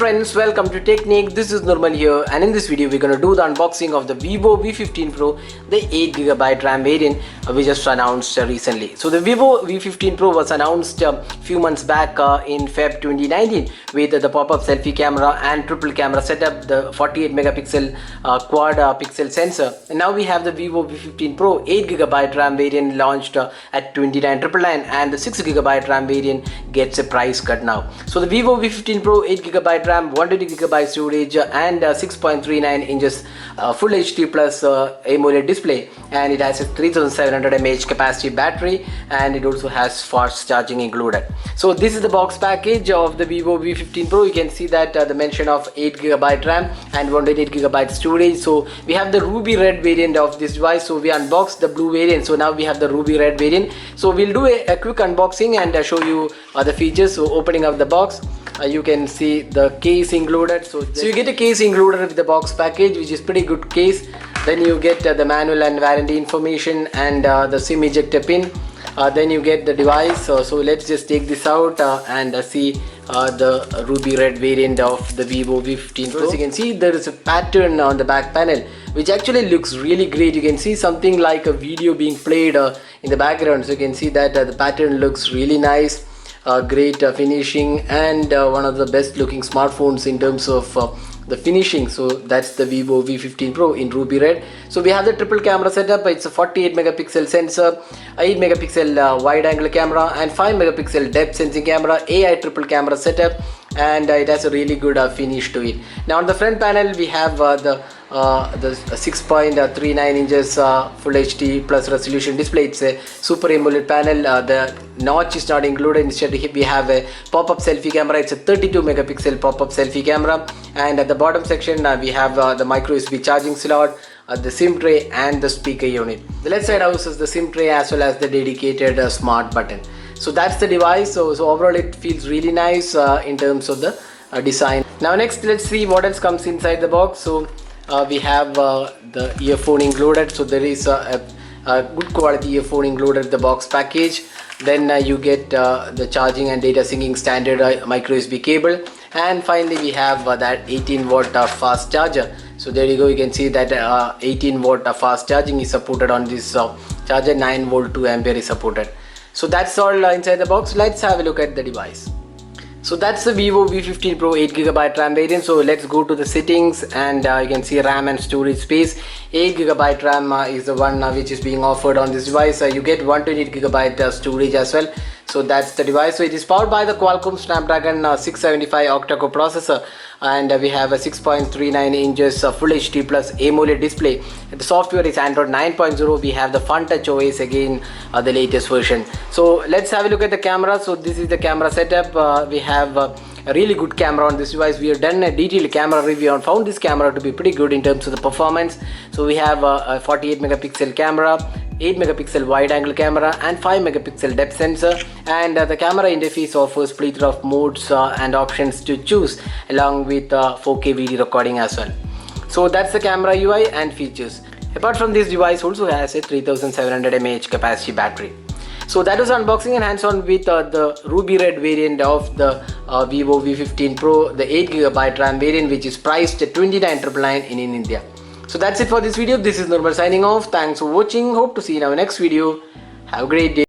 friends, welcome to Technique. This is Normal here, and in this video we're going to do the unboxing of the Vivo V15 Pro, the 8GB RAM variant we just announced recently. So the Vivo V15 Pro was announced a few months back in Feb 2019 with the pop-up selfie camera and triple camera setup, the 48 megapixel quad pixel sensor. And now we have the Vivo V15 Pro 8GB RAM variant launched at 29,999, and the 6GB RAM variant gets a price cut now. So the Vivo V15 Pro 8GB RAM, 120GB storage, and 6.39 inches full HD plus AMOLED display, and it has a 3700 mAh capacity battery, and it also has fast charging included. So this is the box package of the Vivo V15 Pro. You can see that the mention of 8GB RAM and 128GB storage. So we have the ruby red variant of this device. So we unboxed the blue variant, so now we have the ruby red variant. So we'll do a quick unboxing and show you the features. So opening up the box, you can see the case included. So you get a case included with the box package, which is pretty good case. Then you get the manual and warranty information and the SIM ejector pin. Then you get the device. So let's just take this out and see the ruby red variant of the Vivo V15 Pro. So as you can see, there is a pattern on the back panel which actually looks really great. You can see something like a video being played in the background. So you can see that the pattern looks really nice. Great finishing, and one of the best looking smartphones in terms of the finishing. So that's the Vivo V15 Pro in ruby red. So we have the triple camera setup. It's a 48 megapixel sensor, 8 megapixel wide angle camera, and 5 megapixel depth sensing camera, AI triple camera setup, and it has a really good finish to it. Now on the front panel we have the 6.39 inches full HD plus resolution display. It's a super AMOLED panel. The notch is not included. Instead we have a pop-up selfie camera. It's a 32 megapixel pop-up selfie camera, and at the bottom section we have the micro USB charging slot, the SIM tray, and the speaker unit. The left side houses the SIM tray as well as the dedicated smart button. So that's the device. So overall it feels really nice in terms of the design. Now next, let's see what else comes inside the box. So we have the earphone included. So there is a good quality earphone included with the box package. Then you get the charging and data syncing standard micro USB cable, and finally we have that 18 watt fast charger. So there you go, you can see that 18 watt fast charging is supported on this charger. 9 volt 2 ampere is supported. So that's all inside the box. Let's have a look at the device. So that's the Vivo V15 Pro 8GB RAM variant. So let's go to the settings, and you can see RAM and storage space. 8GB RAM is the one which is being offered on this device. You get 128GB storage as well. So that's the device. So it is powered by the Qualcomm Snapdragon 675 octa-core processor, and we have a 6.39 inches full HD plus AMOLED display. The software is Android 9.0. We have the Fun Touch OS, again the latest version. So let's have a look at the camera. So this is the camera setup. We have a really good camera on this device. We have done a detailed camera review and found this camera to be pretty good in terms of the performance. So we have a 48 megapixel camera, 8 megapixel wide angle camera, and 5 megapixel depth sensor, and the camera interface offers plethora of modes and options to choose, along with 4K video recording as well. So that's the camera UI and features. Apart from this, device also has a 3700 mAh capacity battery. So that was unboxing and hands-on with the ruby red variant of the Vivo V15 Pro, the 8GB RAM variant, which is priced at 29,999 in India. So that's it for this video. This is Normal signing off. Thanks for watching. Hope to see you in our next video. Have a great day.